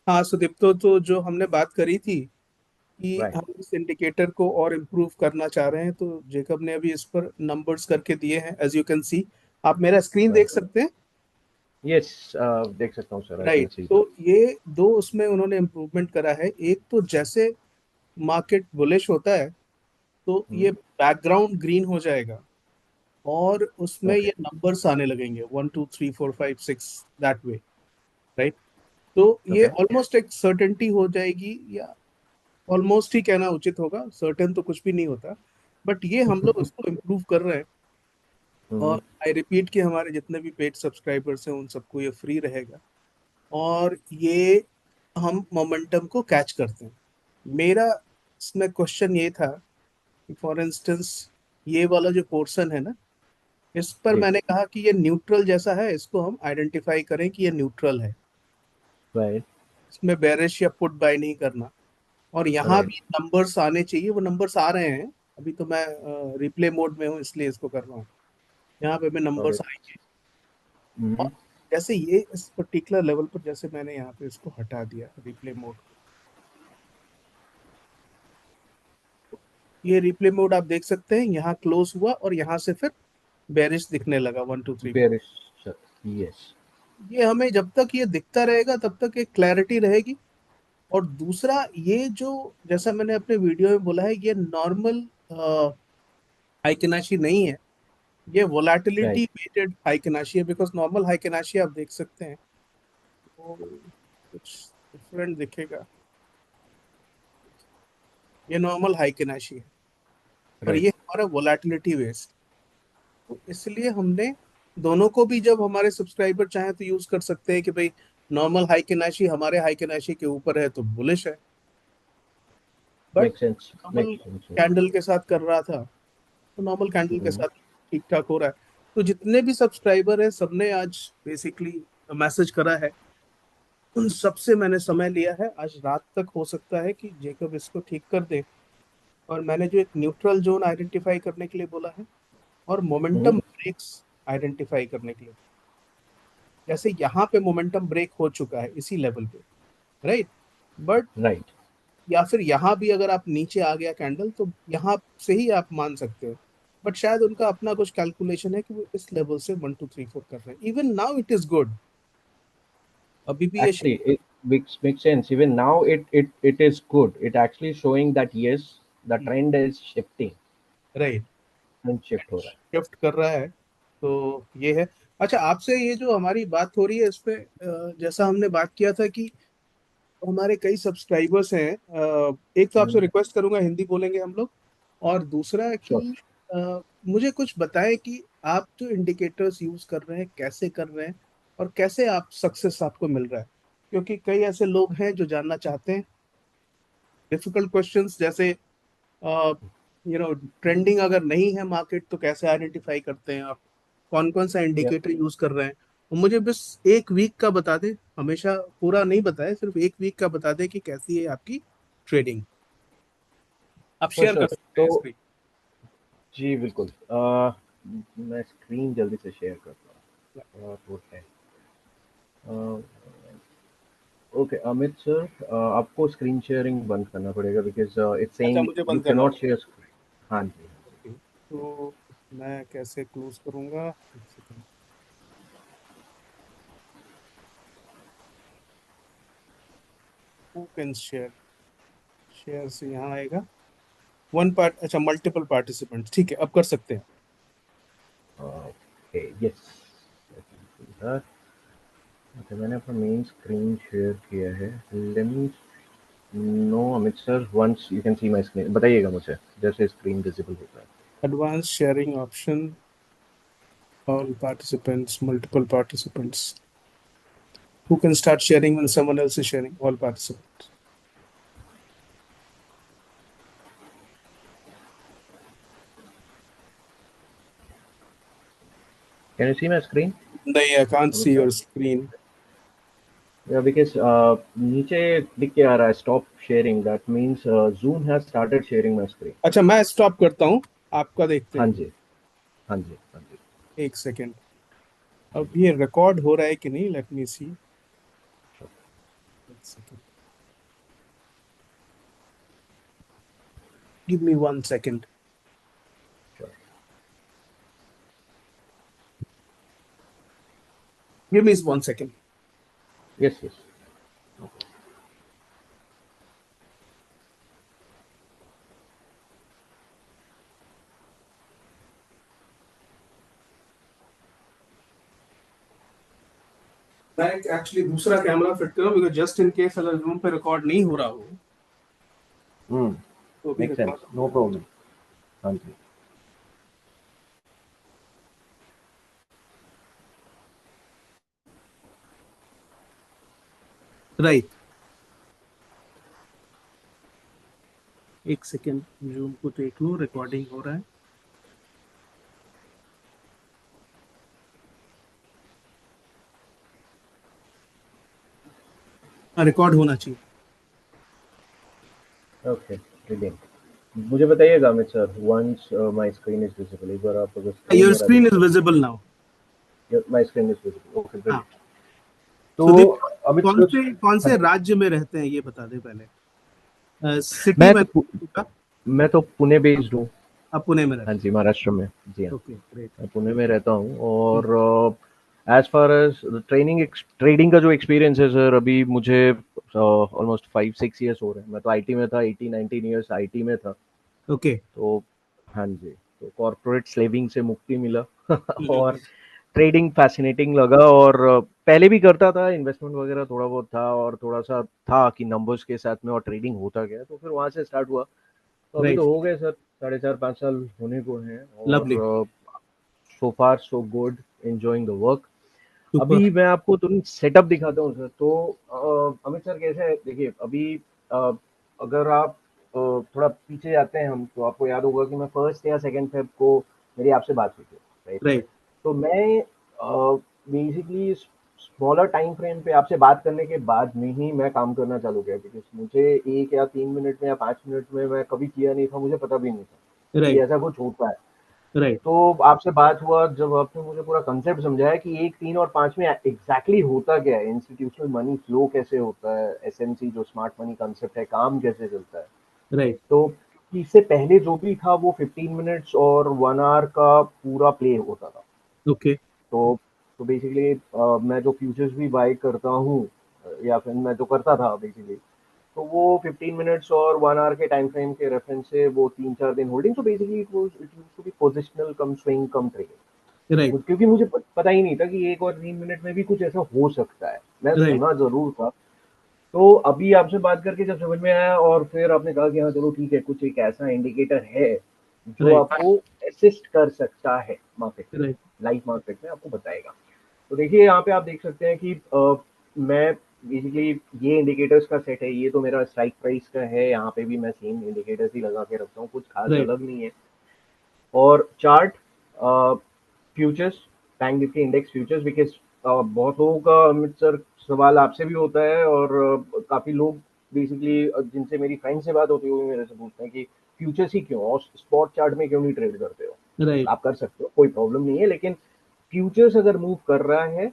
हाँ सुदीप्तो, तो जो हमने बात करी थी कि राइट। हम इस इंडिकेटर को और इम्प्रूव करना चाह रहे हैं, तो जेकब ने अभी इस पर नंबर्स करके दिए हैं, एज यू कैन सी। आप मेरा स्क्रीन देख राइट। सकते हैं। यस, देख सकता हूँ सर, आई कैन राइट, सी तो दैट। ये दो उसमें उन्होंने इम्प्रूवमेंट करा है। एक तो जैसे मार्केट बुलिश होता है तो ये बैकग्राउंड ग्रीन हो जाएगा और उसमें ओके। ये नंबर्स आने लगेंगे, 1 2 3 4 5 6, दैट वे। राइट, तो ये ओके। ऑलमोस्ट एक सर्टेनिटी हो जाएगी, या ऑलमोस्ट ही कहना उचित होगा, सर्टेन तो कुछ भी नहीं होता। बट ये हम लोग इसको इम्प्रूव कर रहे हैं। और आई रिपीट कि हमारे जितने भी पेड सब्सक्राइबर्स हैं उन सबको ये फ्री रहेगा। और ये हम मोमेंटम को कैच करते हैं। मेरा इसमें क्वेश्चन ये था कि फॉर इंस्टेंस ये वाला जो पोर्शन है ना, इस पर जी। मैंने कहा कि ये न्यूट्रल जैसा है, इसको हम आइडेंटिफाई करें कि ये न्यूट्रल है। राइट। इसमें बेरिश या पुट बाय नहीं करना। और यहाँ राइट। भी नंबर्स आने चाहिए, वो नंबर्स आ रहे हैं। अभी तो मैं रिप्ले मोड में हूँ इसलिए इसको कर रहा हूँ। यहाँ पे मैं ओके। नंबर्स आएंगे। और जैसे ये इस पर्टिकुलर लेवल पर, जैसे मैंने यहाँ पे इसको हटा दिया रिप्ले मोड को, ये रिप्ले मोड आप देख सकते हैं, यहाँ क्लोज हुआ और यहाँ से फिर बेरिश दिखने लगा 1 2 3 4। बेरिश। यस। ये हमें जब तक ये दिखता रहेगा तब तक एक क्लैरिटी रहेगी। और दूसरा, ये जो जैसा मैंने अपने वीडियो में बोला है, ये नॉर्मल हाइकेनाशी नहीं है, ये वोलेटिलिटी राइट। वेटेड हाइकेनाशी है। बिकॉज नॉर्मल हाइकेनाशी आप देख सकते हैं तो कुछ डिफरेंट दिखेगा। ये नॉर्मल हाइकेनाशी है और राइट। ये हमारा वोलेटिलिटी बेस्ड। तो इसलिए हमने दोनों को भी, जब हमारे सब्सक्राइबर चाहे तो यूज कर सकते हैं कि भाई नॉर्मल हाइकेनाशी हमारे हाइकेनाशी के ऊपर है तो बुलिश है, but make sense, make normal sense. Candle के साथ कर रहा था तो नॉर्मल कैंडल के हम्म। साथ ठीक ठाक हो रहा है। तो जितने भी सब्सक्राइबर हैं सबने आज बेसिकली मैसेज करा है, उन सबसे मैंने समय लिया है। आज रात तक हो सकता है कि जेकब इसको ठीक कर दे। और मैंने जो एक न्यूट्रल जोन आइडेंटिफाई करने के लिए बोला है और मोमेंटम ब्रेक्स आइडेंटिफाई करने के लिए, जैसे यहाँ पे मोमेंटम ब्रेक हो चुका है इसी लेवल पे, राइट। But right. या फिर यहाँ भी अगर आप नीचे आ गया कैंडल तो यहाँ से ही आप मान सकते हो। बट शायद उनका अपना कुछ कैलकुलेशन है कि वो इस लेवल से 1 2 3 4 कर रहे हैं। Even now it is good, अभी भी ये Actually, it makes sense. Even now, it is good. It actually showing that yes, the trend is shifting. Right, Trend shift हो रहा है। शिफ्ट कर रहा है। तो ये है। अच्छा, आपसे ये जो हमारी बात हो रही है इस पे, जैसा हमने बात किया था कि हमारे कई सब्सक्राइबर्स हैं। एक तो आपसे रिक्वेस्ट करूंगा, हिंदी बोलेंगे हम लोग। और दूसरा कि श्योर। मुझे कुछ बताएं कि आप जो इंडिकेटर्स यूज कर रहे हैं कैसे कर रहे हैं और कैसे आप सक्सेस आपको मिल रहा है। क्योंकि कई ऐसे लोग हैं जो जानना चाहते हैं डिफिकल्ट क्वेश्चंस, जैसे ट्रेंडिंग अगर नहीं है मार्केट तो कैसे आइडेंटिफाई करते हैं आप, कौन कौन सा या इंडिकेटर यूज कर रहे हैं। और मुझे बस एक वीक का बता दें, हमेशा पूरा नहीं बताए, सिर्फ एक वीक का बता दें कि कैसी है आपकी ट्रेडिंग। आप श्योर शेयर कर श्योर। सकते तो हैं स्क्रीन। जी बिल्कुल। मैं स्क्रीन जल्दी से शेयर करता हूँ। वो है। ओके अमित सर, आपको स्क्रीन शेयरिंग बंद करना पड़ेगा बिकॉज इट्स अच्छा, सेइंग मुझे यू बंद कैन करना नॉट पड़ेगा। Share screen. हाँ जी। ओके, तो मैं कैसे क्लोज करूंगा, एक second. Who can share, share से यहाँ आएगा वन पार्ट। अच्छा, मल्टीपल पार्टिसिपेंट, ठीक है, अब कर सकते हैं। Okay yes. ओके, मैंने अपना मेन स्क्रीन शेयर किया है। Let me know Amit sir, once you can see my screen बताइएगा मुझे जैसे स्क्रीन विजिबल होता है। Advance sharing option, all participants, multiple participants. Who can start sharing when someone else is sharing? All participants. Can you see my screen No, I can't Amit see sir? your screen. या because नीचे लिख के आ रहा है stop sharing, that means zoom has started sharing my screen. अच्छा, मैं stop करता हूँ, आपका देखते हाँ हैं। जी। हाँ जी। हाँ जी। एक सेकेंड। अब ये रिकॉर्ड हो रहा है कि नहीं, लेट मी सी। second. Give me 1 second. Sure. Give me 1 second. Yes, yes. मैं एक्चुअली दूसरा कैमरा फिट कर रहा हूँ, बिकॉज जस्ट इन केस अगर जूम पे रिकॉर्ड नहीं हो रहा हो तो भी मेक सेंस, नो प्रॉब्लम। हाँ जी। राइट। एक सेकेंड, जूम को देख लो, रिकॉर्डिंग हो रहा है। रिकॉर्ड होना चाहिए। Okay, brilliant. मुझे बताइएगा Amit sir, once my screen is visible, एक बार आप अगर स्क्रीन योर मेरा स्क्रीन देख इज विजिबल नाउ। सकते, my screen is visible, okay हाँ, ब्रिलियंट। तो सुदीप, अमित कौन सर, से कौन हाँ से जी। राज्य में रहते हैं ये बता दे पहले। सिटी मैं में तो मैं तो पुणे बेस्ड हूँ। आप पुणे में हाँ रहते जी, महाराष्ट्र में। जी हाँ, हैं। Okay, great. मैं पुणे में रहता हूँ। और एज फार एज ट्रेडिंग का जो एक्सपीरियंस है सर, अभी मुझे ऑलमोस्ट 5-6 ईयर्स हो रहे हैं। मैं तो आईटी में था, 18-19 ईयर्स आईटी में था। ओके। तो हाँ जी, तो कॉर्पोरेट स्लेविंग से मुक्ति मिला और ट्रेडिंग फैसिनेटिंग लगा। और पहले भी करता था, इन्वेस्टमेंट वगैरह थोड़ा बहुत था, और थोड़ा सा था कि नंबर्स के साथ में, और ट्रेडिंग होता गया, तो फिर वहां से स्टार्ट हुआ। तो अभी राइट। तो हो गए सर 4.5-5 साल होने को हैं। लवली। और so far so good, enjoying the work. Super. अभी मैं आपको तुरंत सेटअप दिखाता हूँ सर। तो अमित सर कैसे है, देखिए अभी अ, अगर आप थोड़ा पीछे जाते हैं हम, तो आपको याद होगा कि मैं 1 या 2 फेब को मेरी आपसे बात हुई थी, राइट। राइट। तो मैं बेसिकली स्मॉलर टाइम फ्रेम पे आपसे बात करने के बाद में ही मैं काम करना चालू किया, क्योंकि मुझे 1 या 3 मिनट में या 5 मिनट में मैं कभी किया नहीं था, मुझे पता भी नहीं था कि राइट। ऐसा कुछ होता है। राइट। तो आपसे बात हुआ जब आपने मुझे पूरा कंसेप्ट समझाया कि 1, 3 और 5 में एग्जैक्टली होता क्या है, इंस्टीट्यूशनल मनी फ्लो कैसे होता है, एसएमसी जो स्मार्ट मनी कंसेप्ट है, काम कैसे चलता है। राइट। तो इससे पहले जो भी था वो 15 मिनट्स और 1 आवर का पूरा प्ले होता था। ओके। तो बेसिकली मैं जो फ्यूचर्स भी बाय करता हूँ, या फिर मैं जो करता था बेसिकली, तो वो 15 मिनट्स और 1 आवर के टाइम फ्रेम के रेफरेंस से वो 3-4 दिन होल्डिंग। तो basically it used to be positional cum swing cum trading. Right. क्योंकि मुझे पता ही नहीं था कि 1 और 3 मिनट में भी कुछ ऐसा हो सकता है, मैं राइट। सुना जरूर था। तो अभी आपसे बात करके जब समझ में आया, और फिर आपने कहा कि हाँ चलो ठीक है, कुछ एक ऐसा इंडिकेटर है जो राइट। आपको असिस्ट कर सकता है मार्केट में, राइट। लाइव मार्केट में आपको बताएगा। तो देखिए यहाँ पे आप देख सकते हैं कि मैं बेसिकली, ये इंडिकेटर्स का सेट है, ये तो मेरा स्ट्राइक प्राइस का है। यहाँ पे भी मैं सेम इंडिकेटर्स ही लगा के रखता हूँ, कुछ खास राइट। अलग नहीं है। और chart, futures, bank Nifty index futures, because बहुत लोगों का अमित सर सवाल आपसे भी होता है, और काफी लोग बेसिकली जिनसे मेरी फ्रेंड से बात होती है वो भी मेरे से पूछते हैं कि फ्यूचर्स ही क्यों, और स्पॉट चार्ट में क्यों नहीं ट्रेड करते हो। राइट। आप कर सकते हो, कोई प्रॉब्लम नहीं है, लेकिन फ्यूचर्स अगर मूव कर रहा है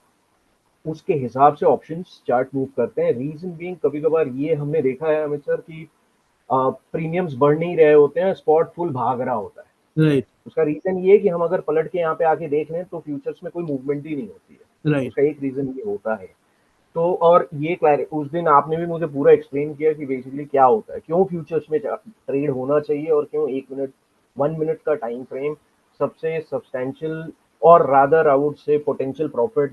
उसके हिसाब से ऑप्शंस चार्ट मूव करते हैं। रीजन बीइंग, कभी कभार ये हमने देखा है अमित सर कि प्रीमियम्स बढ़ नहीं रहे होते हैं, स्पॉट फुल भाग रहा होता है। राइट। उसका रीजन ये है कि हम अगर पलट के यहाँ पे आके देख लें तो फ्यूचर्स में कोई मूवमेंट ही नहीं होती है। राइट। उसका एक रीजन ये होता है। तो और ये उस दिन आपने भी मुझे पूरा एक्सप्लेन किया कि बेसिकली क्या होता है, क्यों फ्यूचर्स में ट्रेड होना चाहिए, और क्यों 1 मिनट 1 मिनट का टाइम फ्रेम सबसे सब्सटैंशियल, और rather I would say potential profit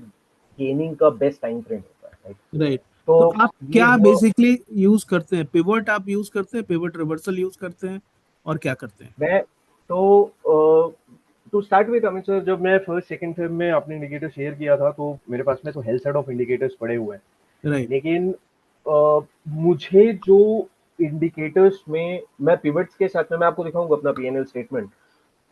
gaining का बेस्ट टाइम फ्रेम होता है, right? राइट। तो तो आप ये क्या हुआ। बेसिकली यूज करते हैं? पिवट आप यूज करते हैं, पिवट रिवर्सल यूज करते हैं, और क्या करते हैं? मैं तो to start with Amit sir, जब मैं फर्स्ट सेकंड फेब में अपने इंडिकेटर शेयर किया था, तो मेरे पास में तो हेल्थ सेट ऑफ इंडिकेटर्स पड़े हुए हैं। राइट। लेकिन मुझे जो इंडिकेटर्स में, मैं पिवट्स के साथ में, मैं आपको दिखाऊंगा अपना पीएनएल स्टेटमेंट।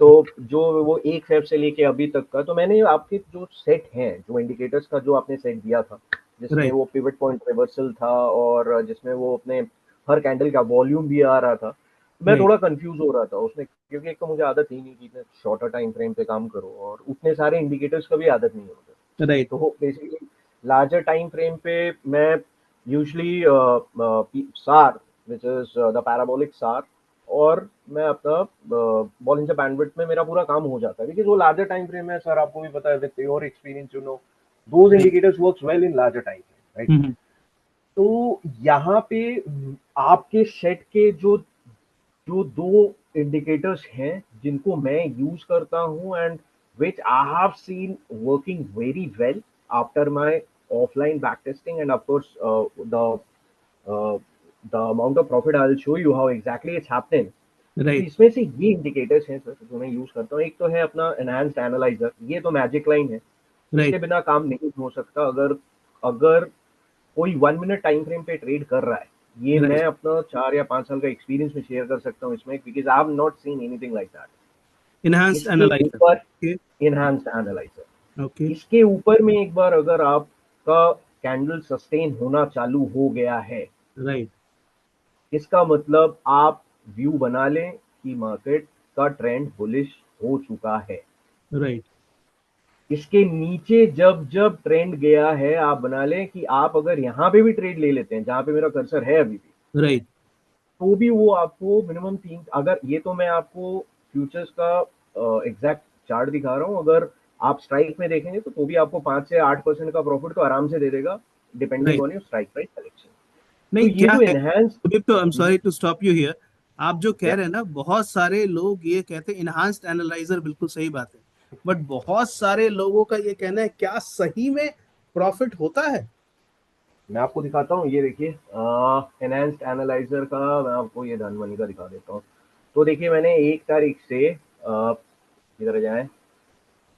तो जो वो 1 फेब से लेके अभी तक का, तो मैंने आपके जो सेट हैं, जो इंडिकेटर्स का जो आपने सेट दिया था, जिसमें राइट। वो पिवट पॉइंट रिवर्सल था, और जिसमें वो अपने हर कैंडल का वॉल्यूम भी आ रहा था, मैं राइट। थोड़ा कंफ्यूज हो रहा था उसमें, क्योंकि एक तो मुझे आदत ही नहीं कि मैं शॉर्टर टाइम फ्रेम पे काम करूं, और उतने सारे इंडिकेटर्स का भी आदत नहीं होता। राइट। तो बेसिकली लार्जर टाइम फ्रेम पे मैं यूजुअली सार व्हिच इज द पैराबोलिक सार, और मैं अपना बॉलिंजर बैंडविड्थ में मेरा पूरा काम हो जाता है, बिकॉज़ वो लार्जर टाइम फ्रेम है सर, आपको भी पता है with your experience, you know those right. Indicators works well in larger time frame, right? Hmm. तो यहाँ पे आपके सेट के जो जो दो इंडिकेटर्स हैं जिनको मैं यूज करता हूँ, and which I have seen working very well after my offline back testing, end of course the the amount of profit I will show you how exactly it's happening. तो right. इसमें से ये indicators हैं sir जो मैं use करता हूँ। एक तो है अपना एनहांस्ड एनालाइजर, ये तो मैजिक लाइन है, इसके राइट। बिना काम नहीं हो सकता। अगर अगर कोई 1 मिनट टाइम फ्रेम पे ट्रेड कर रहा है, ये मैं राइट। अपना 4 या 5 साल का एक्सपीरियंस में शेयर कर सकता हूँ इसमें, because I have not seen anything like that. Enhanced इसके एनालाइजर। ऊपर ओके। Enhanced analyser, okay. इसके ऊपर में एक बार अगर आपका कैंडल सस्टेन होना चालू हो गया है, राइट। इसका मतलब आप व्यू बना लें कि मार्केट का ट्रेंड बुलिश हो चुका है। राइट। इसके नीचे जब जब ट्रेंड गया है, आप बना लें कि आप अगर यहाँ पे भी ट्रेड ले लेते हैं जहां पे मेरा कर्सर है अभी भी, राइट। तो भी वो आपको मिनिमम तीन, अगर ये तो मैं आपको फ्यूचर्स का एग्जैक्ट चार्ट दिखा रहा हूँ, अगर आप स्ट्राइक में देखेंगे तो भी आपको 5 से 8% का प्रॉफिट तो आराम से दे देगा, depending right. On your strike price collection. तो नहीं, ये क्या जो है एनहेंस, सुदीप, तो I am sorry to stop you here. आप जो कह या रहे हैं ना, बहुत सारे लोग ये कहते हैं इनहांस्ड एनालाइजर, बिल्कुल सही बात है। बट बहुत सारे लोगों का ये कहना है, क्या सही में प्रॉफिट होता है? मैं आपको दिखाता हूँ, ये देखिए एनहेंस्ड एनालाइजर का, मैं आपको ये धन मनी का दिखा देता हूँ। तो देखिए मैंने 1 तारीख से किधर जाए,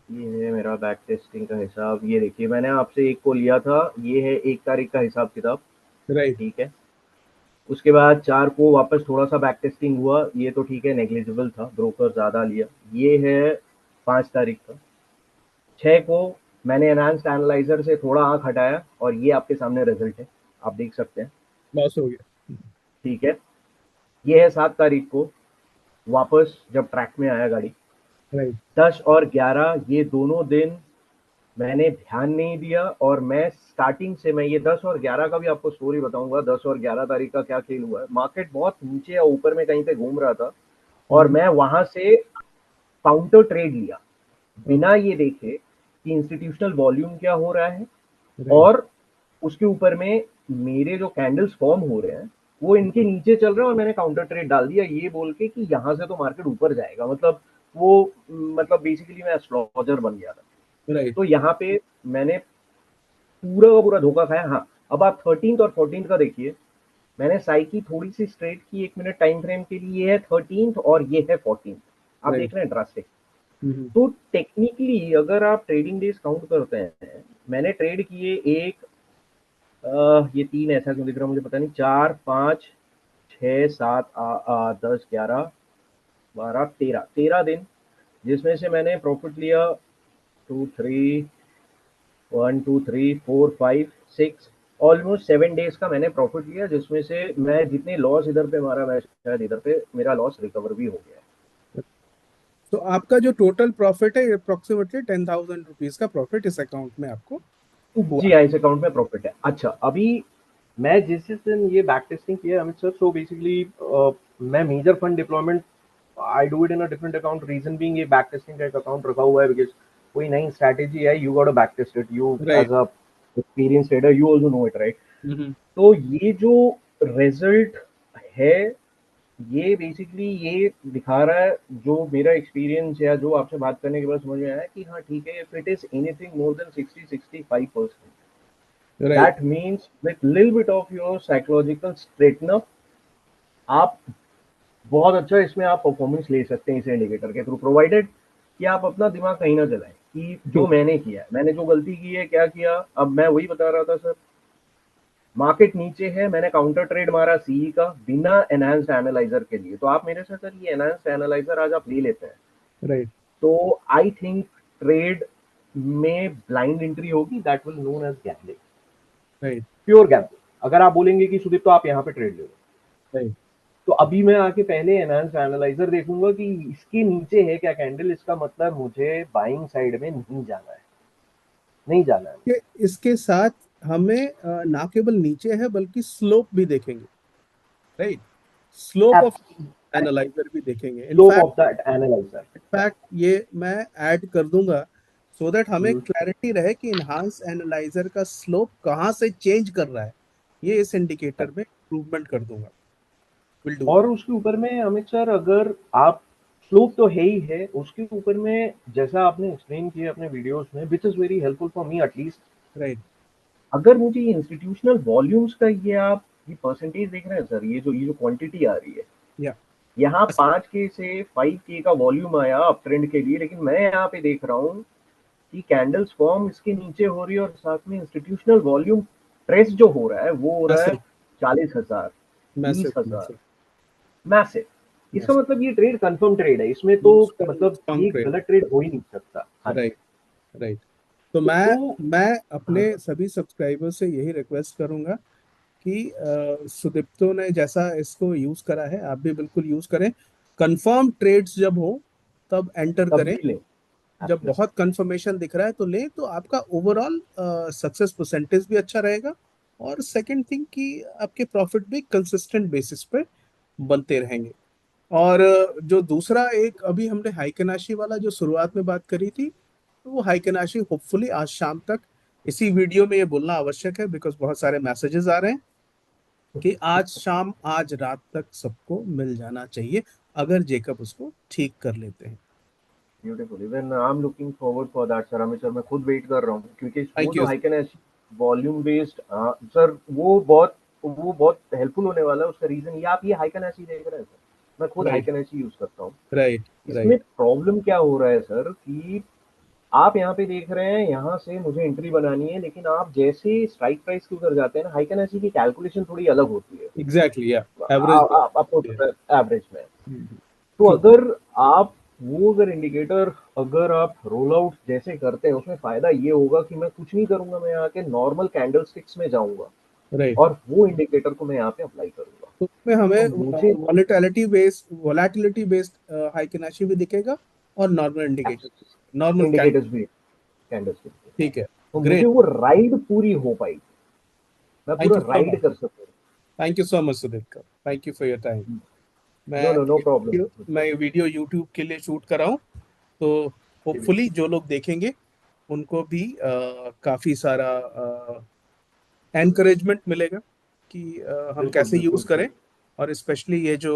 ये है मेरा बैक टेस्टिंग का हिसाब, ये देखिए मैंने आपसे एक को लिया था, ये है 1 तारीख का हिसाब किताब, राइट। ठीक है। उसके बाद 4 को वापस थोड़ा सा बैक टेस्टिंग हुआ, ये तो ठीक है, नेग्लिजिबल था, ब्रोकर ज़्यादा लिया। ये है 5 तारीख का। 6 को मैंने एनहांस्ड एनालाइजर से थोड़ा आंख हटाया, और ये आपके सामने रिजल्ट है, आप देख सकते हैं, लॉस हो गया। ठीक है। ये है 7 तारीख को, वापस जब ट्रैक में आया गाड़ी। राइट। 10 और 11 ये दोनों दिन मैंने ध्यान नहीं दिया, और मैं स्टार्टिंग से, मैं ये 10 और 11 का भी आपको स्टोरी बताऊंगा, 10 और 11 तारीख का क्या खेल हुआ है। मार्केट बहुत नीचे या ऊपर में कहीं पे घूम रहा था, और मैं वहां से काउंटर ट्रेड लिया, बिना ओके। ये देखे कि इंस्टीट्यूशनल वॉल्यूम क्या हो रहा है, राइट। और उसके ऊपर में मेरे जो कैंडल्स फॉर्म हो रहे हैं वो इनके नीचे चल रहे हैं, और मैंने काउंटर ट्रेड डाल दिया ये बोल के कि यहाँ से तो मार्केट ऊपर जाएगा, मतलब वो, मतलब बेसिकली मैं एस्ट्रोलॉजर बन गया था। राइट। तो यहाँ पे मैंने पूरा का पूरा धोखा खाया। हाँ, अब आप 13th और 14th का देखिए, मैंने साई की थोड़ी सी स्ट्रेट की 1 मिनट टाइम फ्रेम के लिए, ये है 13th और ये है 14th, आप राइट। देख रहे हैं ड्रास्टिक। तो टेक्निकली अगर आप ट्रेडिंग डेज काउंट करते हैं, मैंने ट्रेड किए एक, ये 3 ऐसा क्यों दिख रहा है मुझे पता नहीं, 4, 5, 6, 7, 10, 11, 12, 13 जिसमें से मैंने प्रॉफिट लिया 2, 3, 1, 2, 3, 4, 5, 6, ऑलमोस्ट 7 डेज का मैंने प्रॉफिट लिया, जिसमें से मैं जितने लॉस इधर पे मारा, मैं शायद इधर पे मेरा लॉस रिकवर भी हो गया है। तो आपका जो टोटल प्रॉफिट है, अप्रोक्सीमेटली 10,000 रुपीज का प्रॉफिट इस अकाउंट में आपको हुआ जी है। हाँ, इस अकाउंट में प्रॉफिट है। अच्छा, अभी मैं जिस जिस दिन ये बैक टेस्टिंग किया अमित सर, सो बेसिकली मैं major fund deployment I do it in a different account, reason being ये बैक टेस्टिंग का एक अकाउंट रखा हुआ है, बिकॉज कोई नई स्ट्रैटेजी है, you got to back test it, you right. As a experience trader you also know it, right? Hmm. तो ये जो रिजल्ट है, ये बेसिकली ये दिखा रहा है, जो मेरा एक्सपीरियंस या जो आपसे बात करने के बाद समझ में आया कि हाँ ठीक है, if it is anything more than 60-65%, right. that means with little bit of your psychological straightener, आप बहुत अच्छा इसमें आप परफॉर्मेंस ले सकते हैं इस इंडिकेटर के थ्रू, प्रोवाइडेड कि आप अपना दिमाग कहीं ना चलाएं कि ट्रू। जो मैंने किया है, मैंने जो गलती की है, क्या किया। अब मैं वही बता रहा था सर, मार्केट नीचे है, मैंने काउंटर ट्रेड मारा सीई का बिना एनहांस्ड एनालाइजर के लिए, तो आप मेरे से सर ये एनहांस्ड एनालाइजर आज आप ले लेते हैं, राइट। तो आई थिंक ट्रेड में ब्लाइंड एंट्री होगी, that will known as gambling, right. Pure gambling. अगर आप बोलेंगे कि सुदीप तो आप यहाँ पे ट्रेड ले लो, राइट। तो अभी मैं आके पहले एनहांस एनालाइजर देखूंगा कि इसके नीचे है क्या कैंडल, इसका मतलब मुझे बाइंग साइड में नहीं जाना है, नहीं जाना है। इसके साथ हमें ना केवल नीचे है बल्कि स्लोप भी देखेंगे, right? Slope of abs analyser भी देखेंगे। Slope of that analyser. In fact ये मैं ऐड कर दूंगा सो दैट हमें हुँ, क्लैरिटी रहे कि इनहांस एनालाइजर का स्लोप कहाँ से चेंज कर रहा है। ये इस इंडिकेटर में इम्प्रूवमेंट कर दूंगा। विल डू और दैट। उसके ऊपर में अमित सर, अगर आप स्लोप तो है ही है, उसके ऊपर में जैसा आपने एक्सप्लेन किया अपने वीडियोज़ में, which is very helpful for me at least. Right. अगर मुझे ये इंस्टीट्यूशनल वॉल्यूम्स का ये आप ये परसेंटेज देख रहे हैं सर, ये जो क्वांटिटी आ रही है, या यहाँ 5K से 5K का वॉल्यूम आया अप ट्रेंड के लिए, लेकिन मैं यहाँ पे देख रहा हूँ कि कैंडल्स फॉर्म इसके नीचे हो रही है और साथ में इंस्टीट्यूशनल वॉल्यूम ट्रेस जो हो रहा है वो हो रहा है मैसिव 40,000, मैसिव 20,000। Massive massive. इसका मैसिव। मतलब ये ट्रेड कंफर्म ट्रेड है, इसमें तो मतलब स्ट्रॉन्ग ये ट्रेड। गलत ट्रेड हो ही नहीं सकता। हाँ जी। राइट। राइट। तो तो मैं हाँ अपने सभी सब्सक्राइबर से यही रिक्वेस्ट करूंगा कि सुदीप्तो ने जैसा इसको यूज करा है आप भी बिल्कुल यूज करें। कंफर्म ट्रेड्स जब हो तब एंटर करें। तभी लें। जब एब्सोल्युटली। बहुत कंफर्मेशन दिख रहा है तो लें, तो आपका ओवरऑल सक्सेस परसेंटेज भी अच्छा रहेगा। और सेकंड थिंग कि आपके प्रॉफिट भी कंसिस्टेंट बेसिस पे बनते रहेंगे। और जो दूसरा एक अभी हमने हाइकेनाशी वाला जो शुरुआत में बात करी थी, तो वो हाइकेनाशी होपफुली आज शाम तक इसी वीडियो में ये बोलना आवश्यक है बिकॉज बहुत सारे मैसेजेस आ रहे हैं कि आज शाम आज रात तक सबको मिल जाना चाहिए अगर जेकब उसको ठीक कर लेते हैं। Beautiful. Even I am looking forward for that sir. हमें सर मैं खुद वेट कर रहा हूँ क्योंकि वो थैंक जो यू। हाइकन है वॉल्यूम बेस्ड सर, वो बहुत हेल्पफुल होने वाला है। उसका रीजन ये, आप ये हाइकन ऐसी देख रहे हैं सर, मैं खुद राइट। हाइकन ऐसी यूज करता हूँ। राइट। इसमें राइट। प्रॉब्लम क्या हो रहा है सर कि आप यहाँ पे देख रहे हैं, यहाँ से मुझे एंट्री बनानी है, लेकिन आप जैसे स्ट्राइक प्राइस के उधर जाते हैं ना, हाइकन ऐसी की कैलकुलेशन थोड़ी अलग होती है। एग्जैक्टली या एवरेज। आपको एवरेज में। तो ट्रू। अगर आप वो अगर इंडिकेटर अगर आप रोल आउट जैसे करते हैं, उसमें फायदा ये होगा कि मैं कुछ नहीं करूंगा, मैं यहाँ के नॉर्मल कैंडल स्टिक्स में जाऊंगा राइट। और वो इंडिकेटर को मैं यहाँ पे अप्लाई करूंगा। तो उसमें तो हमें मुझे वोलेटिलिटी बेस्ड हाइकेनाशी भी दिखेगा और normal indicator, normal candle. Indicators भी कैंडल स्टिक, ठीक है। तो मुझे ग्रेट। वो राइड पूरी हो पाई, मैं थैंक पूरा यू सो राइड मच। कर सकूँ। Thank you so much Sudeep. Thank you for your time. No no no problem. मैं ये वीडियो यूट्यूब के लिए शूट कर रहा हूँ, तो होपफुली जो लोग देखेंगे उनको भी काफी सारा एनकरेजमेंट मिलेगा कि हम बिल्कुल कैसे यूज बिल्कुल करें। सर। और स्पेशली ये जो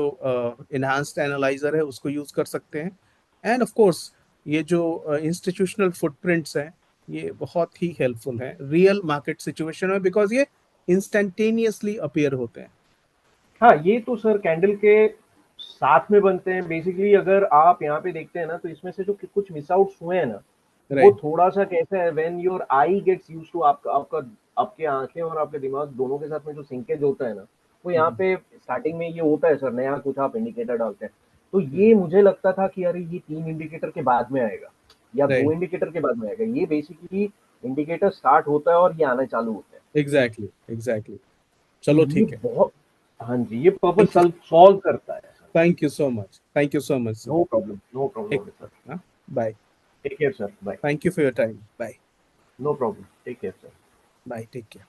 इन्हांस्ड एनालाइजर है उसको यूज कर सकते हैं। एंड ऑफ कोर्स ये जो इंस्टीट्यूशनल फुटप्रिंट्स हैं ये बहुत ही हेल्पफुल हैं रियल मार्केट सिचुएशन में बिकॉज ये इंस्टेंटेनियसली अपीयर होते हैं। हाँ, ये तो सर कैंडल के साथ में बनते हैं बेसिकली। अगर आप यहाँ पे देखते हैं ना, तो इसमें से जो कुछ मिस आउट्स हुए हैं ना, वो राइट। थोड़ा सा कैसा है, when your eye gets used to, आपका आपका आपके आंखें और आपके दिमाग दोनों के साथ में जो सिंकेज होता है ना, वो यहाँ पे स्टार्टिंग में ये होता है सर, नया कुछ आप इंडिकेटर डालते हैं तो ये मुझे लगता था कि अरे ये 3 इंडिकेटर के बाद में आएगा या दो राइट। इंडिकेटर के बाद में आएगा। ये बेसिकली इंडिकेटर स्टार्ट होता है और ये आना चालू होता है। Exactly exactly. तो चलो ये ठीक है। बहुत, हाँ जी, ये पर्पज थैंक यू। सॉल्व करता है। Thank you so much. Thank you so much no Sudeep. Problem, no problem sir. हाँ। Bye. Take care sir, bye. Thank you for your time. Bye. No problem, take care sir. Bye. Take care.